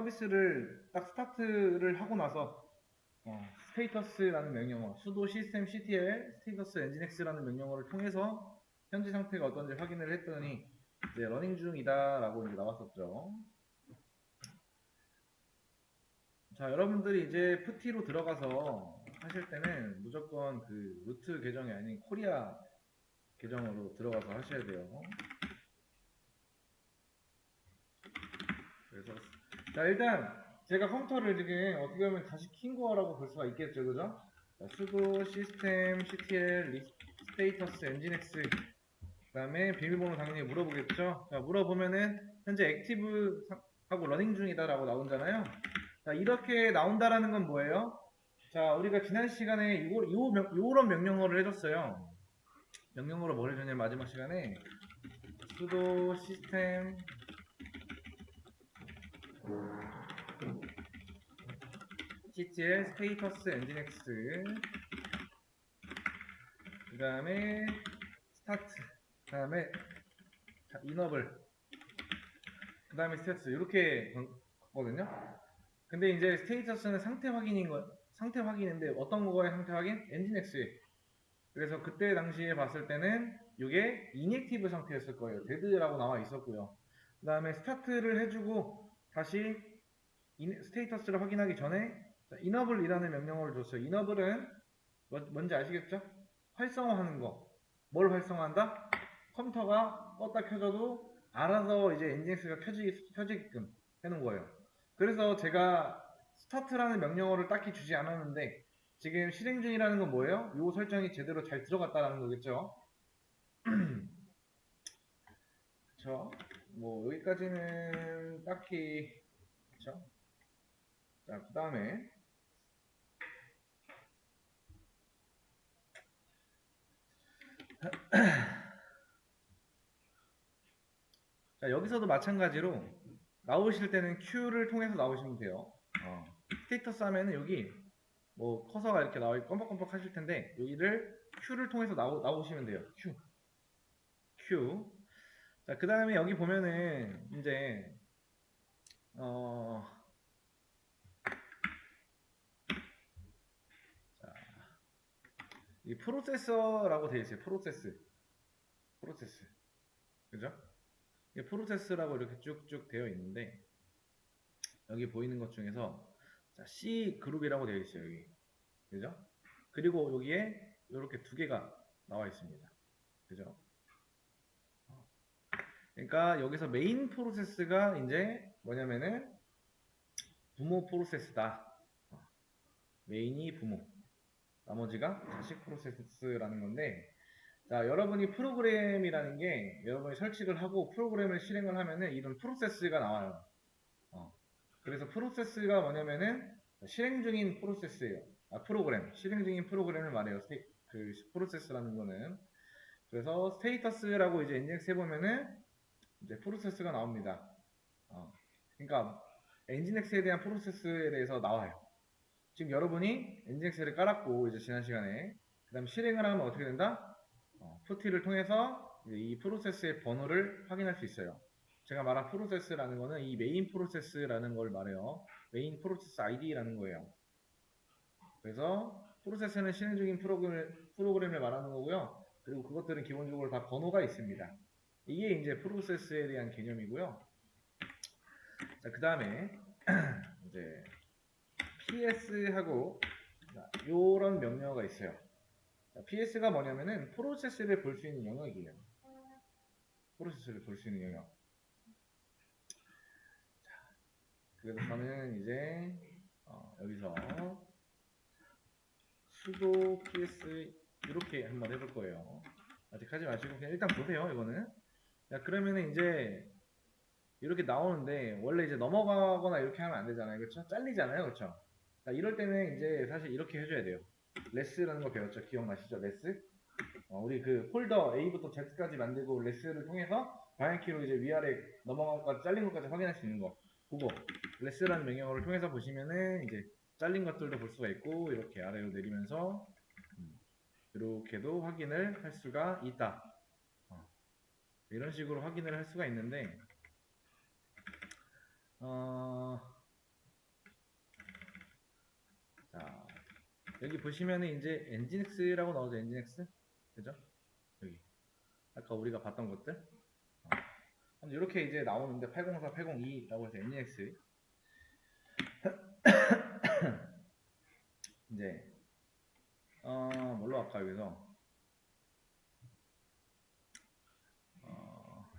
서비스를 딱 스타트를 하고 나서 스테이터스라는 명령어, sudo systemctl 스테이터스 nginx라는 명령어를 통해서 현재 상태가 어떤지 확인을 했더니 이제 러닝 중이다라고 이제 나왔었죠. 자, 여러분들이 이제 푸티로 들어가서 하실 때는 무조건 그 루트 계정이 아닌 코리아 계정으로 들어가서 하셔야 돼요. 그래서 자, 일단 제가 컴퓨터를 지금 어떻게 보면 다시 킨 거라고 볼 수가 있겠죠, 그죠? 자, sudo systemctl status nginx 그 다음에 비밀번호 당연히 물어보겠죠. 자, 물어보면은 현재 액티브 하고 러닝 중이다 라고 나오잖아요. 자, 이렇게 나온다라는 건 뭐예요? 자, 우리가 지난 시간에 요런 명령어를 해줬어요. 명령어로 뭘 해줬냐면 마지막 시간에 sudo system ctl status nginx 그 다음에 start 그 다음에 enable 그 다음에 스테이터스 이렇게 거든요. 근데 이제 스테이터스는 상태 확인인 거, 상태 확인인데 어떤 거의 상태 확인? nginx에. 그래서 그때 당시에 봤을 때는 이게 inactive 상태였을 거예요. dead라고 나와 있었고요. 그 다음에 스타트를 해주고 다시 스테이터스를 확인하기 전에 enable이라는 명령어를 줬어요. enable은 뭔지 아시겠죠? 활성화하는 거. 뭘 활성화한다? 컴퓨터가 껐다 켜져도 알아서 이제 nginx가 켜지게끔 해놓은 거예요. 그래서 제가 스타트라는 명령어를 딱히 주지 않았는데 지금 실행 중이라는 건 뭐예요? 요 설정이 제대로 잘 들어갔다는 거겠죠? 그쵸? 뭐 여기까지는 딱히 그쵸? 자, 그 다음에 자, 여기서도 마찬가지로 나오실 때는 Q를 통해서 나오시면 돼요. 스테이터스 하면은 여기 뭐 커서가 이렇게 나와 있고 껌뻑껌뻑 하실 텐데 여기를 Q를 통해서 나오시면 돼요. Q. 자, 그 다음에 여기 보면은 이제 자, 이 프로세서라고 되어 있어요. 프로세스. 그죠? 이게 프로세스라고 이렇게 쭉쭉 되어 있는데 여기 보이는 것 중에서 자, C 그룹이라고 되어 있어요. 여기. 그죠? 그리고 여기에 이렇게 두 개가 나와 있습니다. 그죠? 그러니까 여기서 메인 프로세스가 이제 뭐냐면은 부모 프로세스다. 메인이 부모. 나머지가 자식 프로세스라는 건데 자, 여러분이 프로그램이라는 게 여러분이 설치를 하고 프로그램을 실행을 하면은 이런 프로세스가 나와요. 그래서 프로세스가 뭐냐면은 실행 중인 프로세스예요. 프로그램. 실행 중인 프로그램을 말해요. 그 프로세스라는 거는. 그래서 스테이터스라고 이제 인젝스 해보면은 이제 프로세스가 나옵니다. 그러니까 엔진엑스에 대한 프로세스에 대해서 나와요. 지금 여러분이 엔진엑스를 깔았고 이제 지난 시간에 그 다음 실행을 하면 어떻게 된다? 푸티를 통해서 이 프로세스의 번호를 확인할 수 있어요. 제가 말한 프로세스라는 거는 이 메인 프로세스라는 걸 말해요. 메인 프로세스 ID라는 거예요. 그래서 프로세스는 실행 중인 프로그램을 말하는 거고요. 그리고 그것들은 기본적으로 다 번호가 있습니다. 이게 이제 프로세스에 대한 개념이고요. 자, 그 다음에 이제 PS하고 이런 명령어가 있어요. 자, PS가 뭐냐면은 프로세스를 볼 수 있는 영역이에요. 프로세스를 볼 수 있는 영역. 자, 그래서 저는 이제 여기서 sudo ps 이렇게 한번 해볼 거예요. 아직 하지 마시고 그냥 일단 보세요. 이거는. 자, 그러면은 이제 이렇게 나오는데 원래 이제 넘어가거나 이렇게 하면 안 되잖아요. 그렇죠? 잘리잖아요. 그렇죠? 자, 이럴 때는 이제 사실 이렇게 해줘야 돼요. 레스라는 거 배웠죠? 기억나시죠? 레스? 우리 그 폴더 A부터 Z까지 만들고 레스를 통해서 방향키로 이제 위아래 넘어간 것까지 잘린 것까지 확인할 수 있는 거. 그거 레스라는 명령어를 통해서 보시면은 이제 잘린 것들도 볼 수가 있고 이렇게 아래로 내리면서 이렇게도 확인을 할 수가 있다. 이런 식으로 확인을 할 수가 있는데 여기 보시면은 이제 엔진엑스라고 나오죠. 엔진엑스. 그죠? 여기. 아까 우리가 봤던 것들. 이렇게 이제 나오는데 804, 802라고 해서 엔진엑스. 이제 뭘로 할까 여기서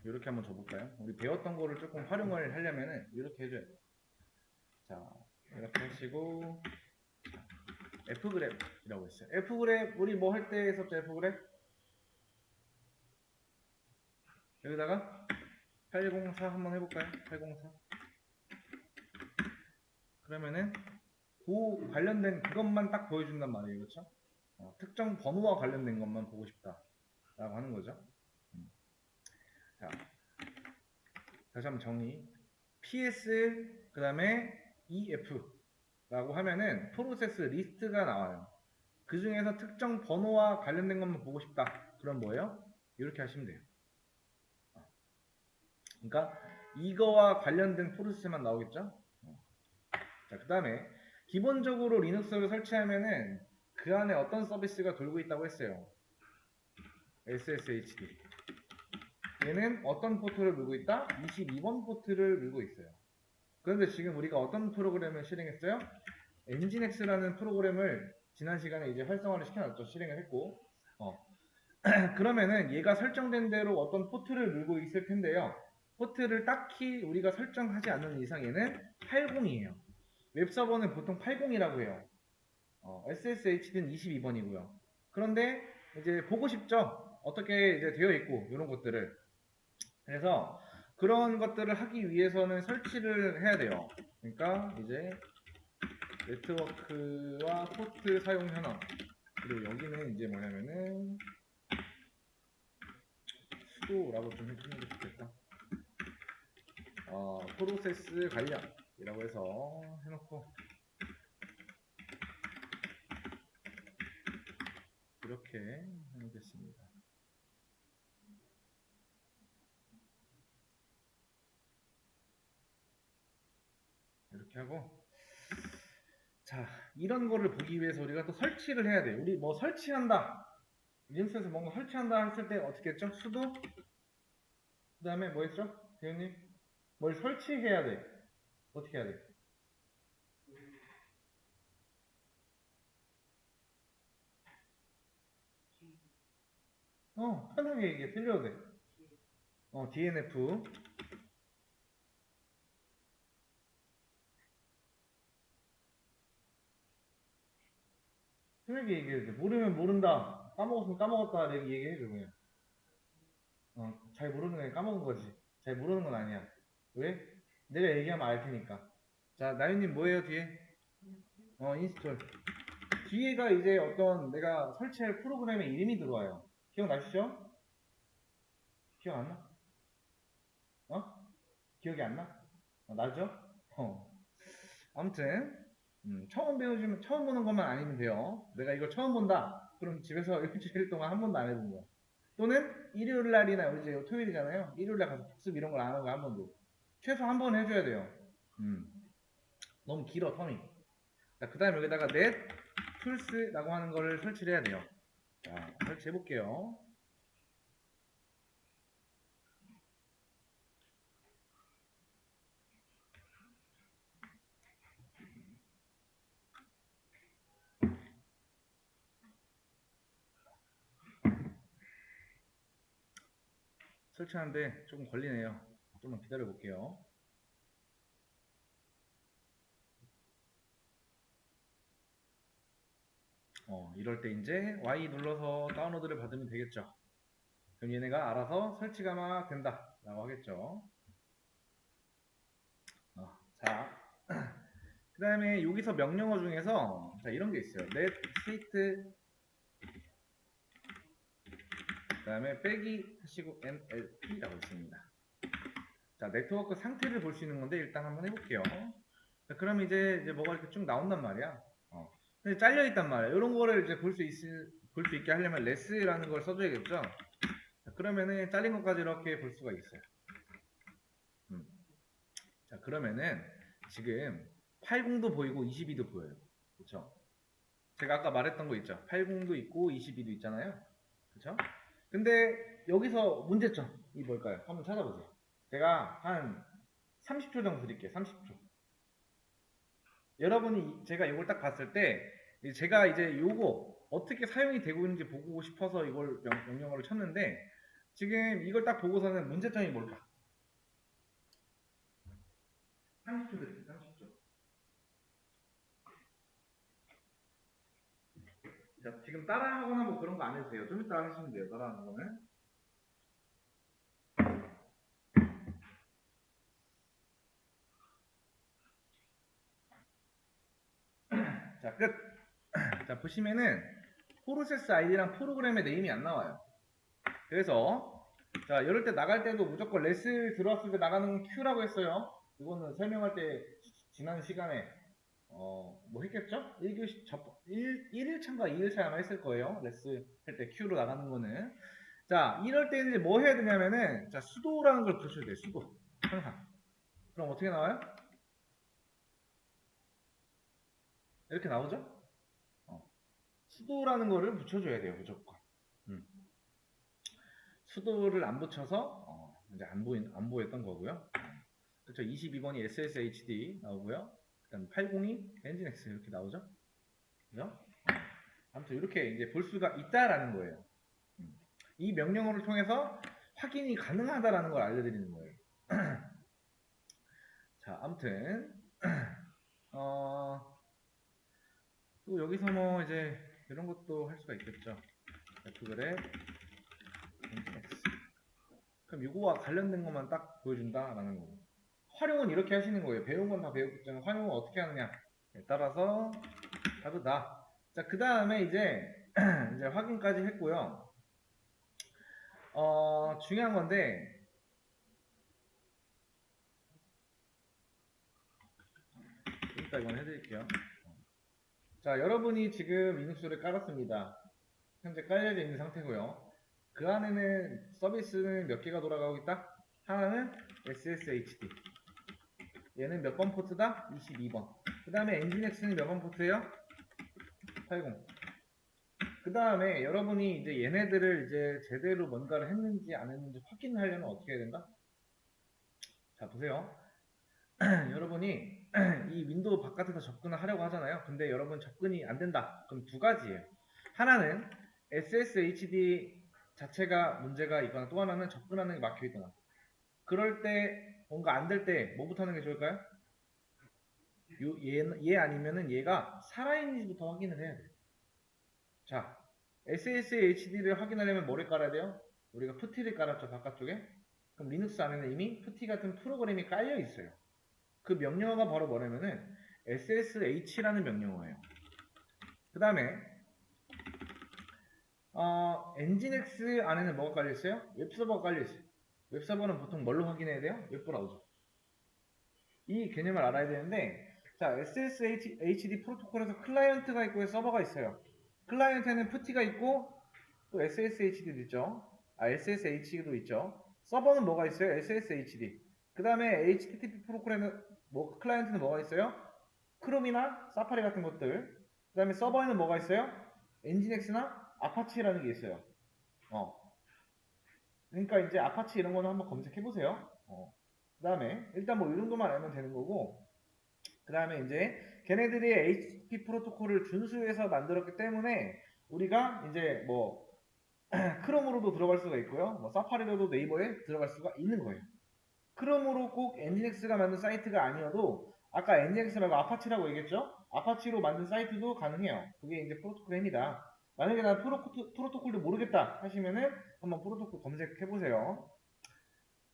이렇게 한번 줘볼까요? 우리 배웠던 거를 조금 활용을 하려면은 이렇게 해줘야 돼요. 자, 이렇게 하시고 F그래프이라고 했어요. F그래프 우리 뭐 할 때 했었죠? F그래프 여기다가 804 한번 해볼까요? 804 그러면은 그 관련된 그것만 딱 보여준단 말이에요. 그렇죠? 특정 번호와 관련된 것만 보고 싶다 라고 하는 거죠. 자, 다시 한번 정리. PS 그 다음에 EF 라고 하면은 프로세스 리스트가 나와요. 그 중에서 특정 번호와 관련된 것만 보고 싶다. 그럼 뭐예요? 이렇게 하시면 돼요. 그러니까 이거와 관련된 프로세스만 나오겠죠? 자, 그 다음에 기본적으로 리눅스를 설치하면은 그 안에 어떤 서비스가 돌고 있다고 했어요. SSHD. 얘는 어떤 포트를 밀고 있다? 22번 포트를 밀고 있어요. 그런데 지금 우리가 어떤 프로그램을 실행했어요? 엔진엑스라는 프로그램을 지난 시간에 이제 활성화를 시켜놨죠. 실행을 했고. 그러면은 얘가 설정된 대로 어떤 포트를 밀고 있을 텐데요. 포트를 딱히 우리가 설정하지 않는 이상에는 80이에요. 웹서버는 보통 80이라고 해요. SSHD는 22번이고요. 그런데 이제 보고 싶죠? 어떻게 이제 되어 있고 이런 것들을. 그래서 그런 것들을 하기 위해서는 설치를 해야 돼요. 그러니까 이제 네트워크와 포트 사용 현황. 그리고 여기는 이제 뭐냐면은 수도라고 좀 해주는 게 좋겠다. 프로세스 관련이라고 해서 해놓고 이렇게 해놓겠습니다. 이렇게 하고 자 이런 거를 보기 위해서 우리가 또 설치를 해야 돼요. 우리 뭐 설치한다 리눅스에서 뭔가 설치한다 했을 때 어떻게 했죠? 수도 그 다음에 뭐 했죠? 대현님 뭘 설치해야 돼. 어떻게 해야 돼? 편하게 얘기해. 틀려도 돼. DNF 편하게 얘기해야 돼. 모르면 모른다. 까먹었으면 까먹었다. 이렇게 얘기해줘 그냥. 잘 모르는 애 까먹은 거지. 잘 모르는 건 아니야. 왜? 내가 얘기하면 알 테니까. 자, 나윤님 뭐예요, 뒤에? 인스톨. 뒤에가 이제 어떤 내가 설치할 프로그램의 이름이 들어와요. 기억나시죠? 기억 안 나? 어? 기억이 안 나? 나죠? 어. 아무튼, 처음 보는 것만 아니면 돼요. 내가 이걸 처음 본다. 그럼 집에서 일주일 동안 한 번도 안 해본 거야. 또는 일요일 날이나 우리 이제 토요일이잖아요. 일요일 날 가서 복습 이런 걸 안 하고 한 번도. 최소 한 번 해줘야 돼요. 너무 길어, 텀이. 자, 그 다음에 여기다가 넷 툴스라고 하는 거를 설치를 해야 돼요. 자, 설치해 볼게요. 설치하는데 조금 걸리네요. 좀만 기다려 볼게요. 이럴 때 이제 Y 눌러서 다운로드를 받으면 되겠죠. 그럼 얘네가 알아서 설치가 막 된다 라고 하겠죠. 자, 그 다음에 여기서 명령어 중에서 자 이런 게 있어요. net state 그 다음에 빼기 하시고 nlp라고 있습니다. 자, 네트워크 상태를 볼 수 있는 건데 일단 한번 해볼게요. 자, 그럼 이제 뭐가 이렇게 쭉 나온단 말이야. 근데 잘려 있단 말이야. 이런 거를 이제 볼 수 있게 하려면 레스라는 걸 써줘야겠죠. 자, 그러면은 잘린 것까지 이렇게 볼 수가 있어요. 자, 그러면은 지금 80도 보이고 22도 보여요. 그렇죠? 제가 아까 말했던 거 있죠. 80도 있고 22도 있잖아요. 그쵸? 근데 여기서 문제점이 뭘까요? 한번 찾아보세요. 제가 한 30초 정도 드릴게요. 30초. 여러분이 제가 이걸 딱 봤을 때 제가 이제 요거 어떻게 사용이 되고 있는지 보고 싶어서 이걸 명령어를 쳤는데 지금 이걸 딱 보고서는 문제점이 뭘까? 30초 드릴게요. 30초. 자, 지금 따라하거나 뭐 그런 거 안 해도 돼요. 좀 이따 하시면 돼요. 따라하는 거는. 자, 끝. 자, 보시면은 프로세스 아이디랑 프로그램의 네임이 안 나와요. 그래서 자, 이럴 때 나갈 때도 무조건 레스 들어왔을 때 나가는 Q라고 했어요. 이거는 설명할 때 지난 시간에 뭐 했겠죠? 1교시 1일차인가 2일차에 아마 했을 거예요. 레스 할 때 Q로 나가는 거는. 자, 이럴 때 이제 뭐 해야 되냐면은 자, 수도라는 걸 붙여야 돼요. 수도. 항상. 그럼 어떻게 나와요? 이렇게 나오죠? 수도라는 거를 붙여줘야 돼요. 무조건. 수도를 안 붙여서 이제 안 보였던 거고요. 그렇죠. 22번이 SSHD 나오고요. 그다음 802 엔진X 이렇게 나오죠. 그죠? 아무튼 이렇게 이제 볼 수가 있다라는 거예요. 이 명령어를 통해서 확인이 가능하다라는 걸 알려드리는 거예요. 자, 아무튼 또 여기서 뭐 이제 이런 것도 할 수가 있겠죠. F그래 엔진X. 그럼 이거와 관련된 것만 딱 보여준다라는 거고. 활용은 이렇게 하시는 거예요. 배운 건 다 배웠지만 활용은 어떻게 하느냐에 따라서 다르다. 자, 그 다음에 이제 이제 확인까지 했고요. 중요한 건데 일단 이건 해드릴게요. 자, 여러분이 지금 리눅스를 깔았습니다. 현재 깔려져 있는 상태고요. 그 안에는 서비스는 몇 개가 돌아가고 있다? 하나는 SSHD. 얘는 몇 번 포트다? 22번. 그 다음에 엔진X는 몇 번 포트예요? 80. 그 다음에 여러분이 이제 얘네들을 이제 제대로 뭔가를 했는지 안 했는지 확인을 하려면 어떻게 해야 된다? 자, 보세요. 여러분이 이 윈도우 바깥에서 접근을 하려고 하잖아요. 근데 여러분 접근이 안 된다. 그럼 두 가지예요. 하나는 SSHD 자체가 문제가 있거나 또 하나는 접근하는 게 막혀 있거나. 그럴 때 뭔가 안 될 때 뭐부터 하는 게 좋을까요? 얘 아니면은 얘가 살아있는지부터 확인을 해야 돼요. 자, SSHD를 확인하려면 뭐를 깔아야 돼요? 우리가 푸티를 깔았죠, 바깥쪽에. 그럼 리눅스 안에는 이미 푸티 같은 프로그램이 깔려 있어요. 그 명령어가 바로 뭐냐면은 SSH라는 명령어예요. 그 다음에 엔진X 안에는 뭐가 깔려 있어요? 웹서버가 깔려 있어요. 웹서버는 보통 뭘로 확인해야 돼요? 웹브라우저. 이 개념을 알아야 되는데 자, SSHD 프로토콜에서 클라이언트가 있고 서버가 있어요. 클라이언트에는 푸티가 있고 또 SSHD도 있죠. SSH도 있죠. 서버는 뭐가 있어요? SSHD. 그 다음에 HTTP 프로토콜에는 클라이언트는 뭐가 있어요? 크롬이나 사파리 같은 것들. 그 다음에 서버에는 뭐가 있어요? 엔진엑스나 아파치라는 게 있어요. 그러니까 이제 아파치 이런 거는 한번 검색해 보세요. 그 다음에 일단 뭐 이 정도만 알면 되는 거고. 그 다음에 이제 걔네들이 HTTP 프로토콜을 준수해서 만들었기 때문에 우리가 이제 뭐 크롬으로도 들어갈 수가 있고요. 뭐 사파리로도 네이버에 들어갈 수가 있는 거예요. 크롬으로 꼭 엔진엑스가 만든 사이트가 아니어도 아까 엔진엑스라고 아파치라고 얘기했죠? 아파치로 만든 사이트도 가능해요. 그게 이제 프로토콜입니다. 만약에 난 프로토콜도 모르겠다 하시면은 한번 프로토콜 검색해 보세요.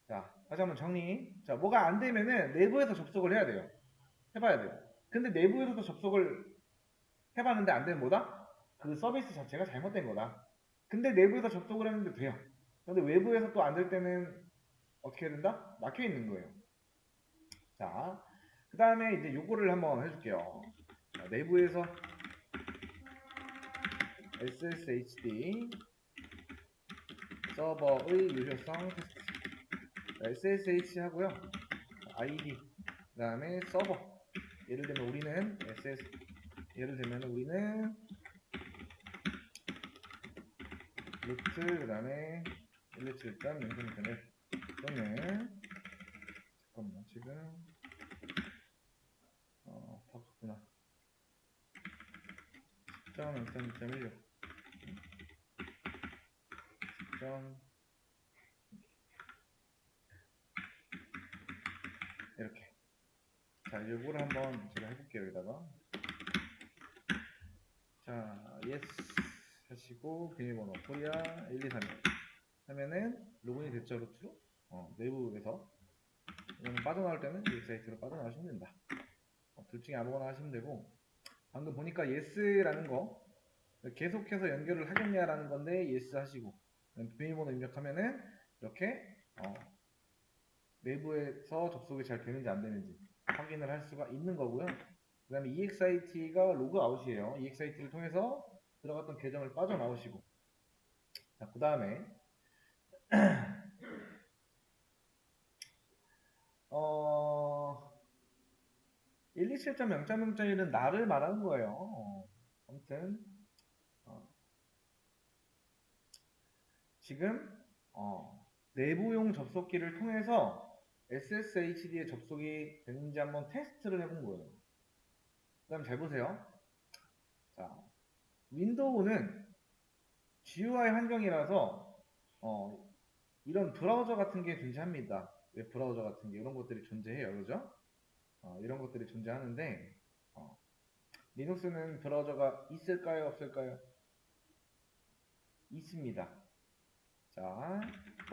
자, 다시 한번 정리. 자, 뭐가 안 되면은 내부에서 접속을 해야 돼요. 해봐야 돼요. 근데 내부에서도 접속을 해봤는데 안 되면 뭐다? 그 서비스 자체가 잘못된 거다. 근데 내부에서 접속을 했는데 돼요. 근데 외부에서 또 안 될 때는 어떻게 해야 된다? 막혀 있는 거예요. 자, 그 다음에 이제 요거를 한번 해줄게요. 자, 내부에서 SSHD 서버의 유효성 테스트. SSH 하고요. ID 그 다음에 서버. 예를 들면 우리는 루트 그 다음에 127.0.1 또는 잠깐만 지금 바꿨구나. 10.0.2.16 10. 이렇게. 자, 요거를 한번 제가 해볼게요. 여기다가 자, yes 하시고 비밀번호 코리아 123 하면은 로그인이 됐죠. 루트로 내부에서 이거는 빠져나올 때는 이 사이트로 빠져나가시면 된다. 둘 중에 아무거나 하시면 되고, 방금 보니까 yes라는 거 계속해서 연결을 하겠냐라는 건데 yes 하시고 비밀번호 입력하면은 이렇게 내부에서 접속이 잘 되는지 안 되는지 확인을 할 수가 있는 거고요. 그 다음에 EXIT가 로그아웃이에요. EXIT를 통해서 들어갔던 계정을 빠져나오시고, 자, 그 다음에 127.0.0.1은 나를 말하는 거예요. 아무튼 지금 내부용 접속기를 통해서 SSHD에 접속이 되는지 한번 테스트를 해본 거예요. 그 다음 잘 보세요. 자, 윈도우는 GUI 환경이라서 이런 브라우저 같은 게 존재합니다. 웹 브라우저 같은 게 이런 것들이 존재해요. 그죠? 이런 것들이 존재하는데 리눅스는 브라우저가 있을까요? 없을까요? 있습니다. 자,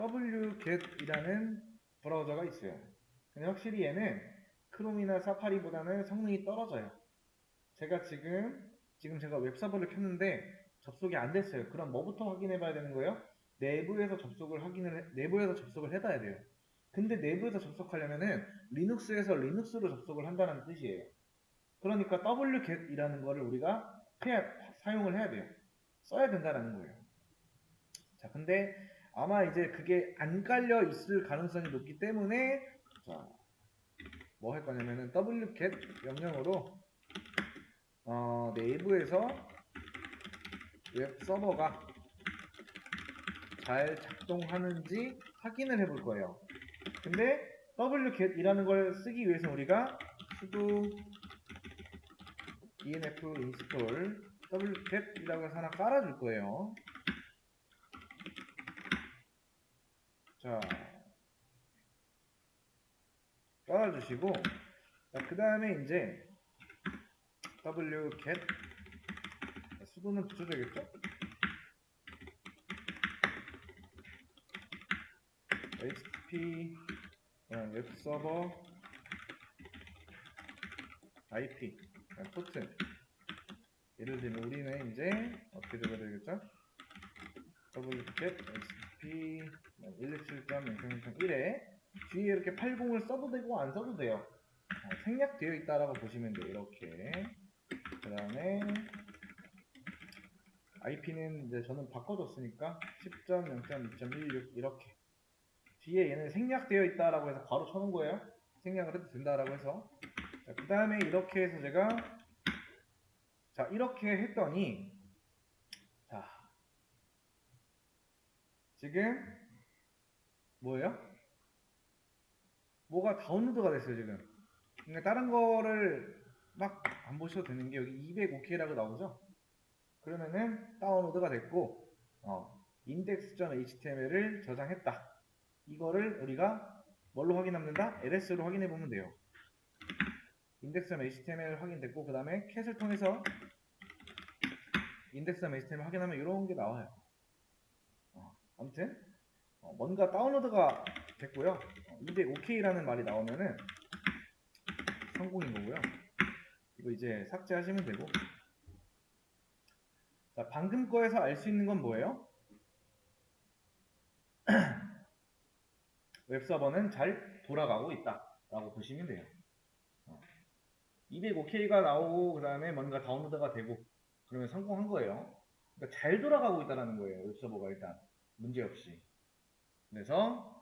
wget이라는 브라우저가 있어요. 근데 확실히 얘는 크롬이나 사파리보다는 성능이 떨어져요. 제가 지금 제가 웹서버를 켰는데 접속이 안 됐어요. 그럼 뭐부터 확인해 봐야 되는 거예요? 내부에서 접속을 해봐야 돼요. 근데 내부에서 접속하려면은 리눅스에서 리눅스로 접속을 한다는 뜻이에요. 그러니까 wget이라는 거를 우리가 사용을 해야 돼요. 써야 된다는 거예요. 자, 근데 아마 이제 그게 안 깔려 있을 가능성이 높기 때문에, 자, 뭐 할 거냐면은 wget 명령으로 내부에서 웹 서버가 잘 작동하는지 확인을 해볼 거예요. 근데 wget이라는 걸 쓰기 위해서 우리가 sudo enf install wget이라고 해서 하나 깔아줄 거예요. 자, 깔아주시고, 그 다음에 이제 wget sudo는 붙여줘야겠죠? http 웹서버 IP 포트, 예를 들면 우리는 이제 어떻게 적어야 되겠죠? wget http 127.0.1에 뒤에 이렇게 80을 써도 되고 안 써도 돼요. 생략되어 있다라고 보시면 돼요. 이렇게. 그 다음에 IP는 이제 저는 바꿔줬으니까 10.0.2.16 이렇게. 뒤에 얘는 생략되어 있다라고 해서 바로 쳐놓은 거예요. 생략을 해도 된다라고 해서. 그 다음에 이렇게 해서 제가 이렇게 했더니, 자, 지금 뭐예요? 뭐가 다운로드가 됐어요 지금. 그러니까 다른 거를 막 안 보셔도 되는 게 여기 205K라고 나오죠? 그러면은 다운로드가 됐고 index.html을 저장했다. 이거를 우리가 뭘로 확인합니다? LS로 확인해 보면 돼요. index.html 확인됐고, 그 다음에 cat을 통해서 index.html 확인하면 이런 게 나와요. 아무튼 뭔가 다운로드가 됐고요. 205K라는 말이 나오면은 성공인 거고요. 이거 이제 삭제하시면 되고. 자, 방금 거에서 알 수 있는 건 뭐예요? 웹서버는 잘 돌아가고 있다 라고 보시면 돼요. 205K가 나오고 그 다음에 뭔가 다운로드가 되고 그러면 성공한 거예요. 그러니까 잘 돌아가고 있다는 거예요. 웹서버가 일단 문제없이. 그래서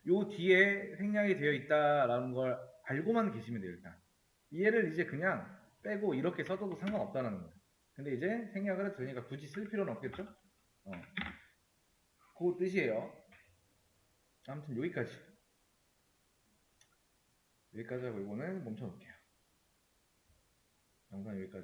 요 뒤에 생략이 되어 있다라는 걸 알고만 계시면 돼요. 일단 얘를 이제 그냥 빼고 이렇게 써도 상관없다는 거예요. 근데 이제 생략을 해도 되니까 굳이 쓸 필요는 없겠죠? 그 뜻이에요. 아무튼 여기까지 하고 이거는 멈춰 놓을게요. 영상 여기까지.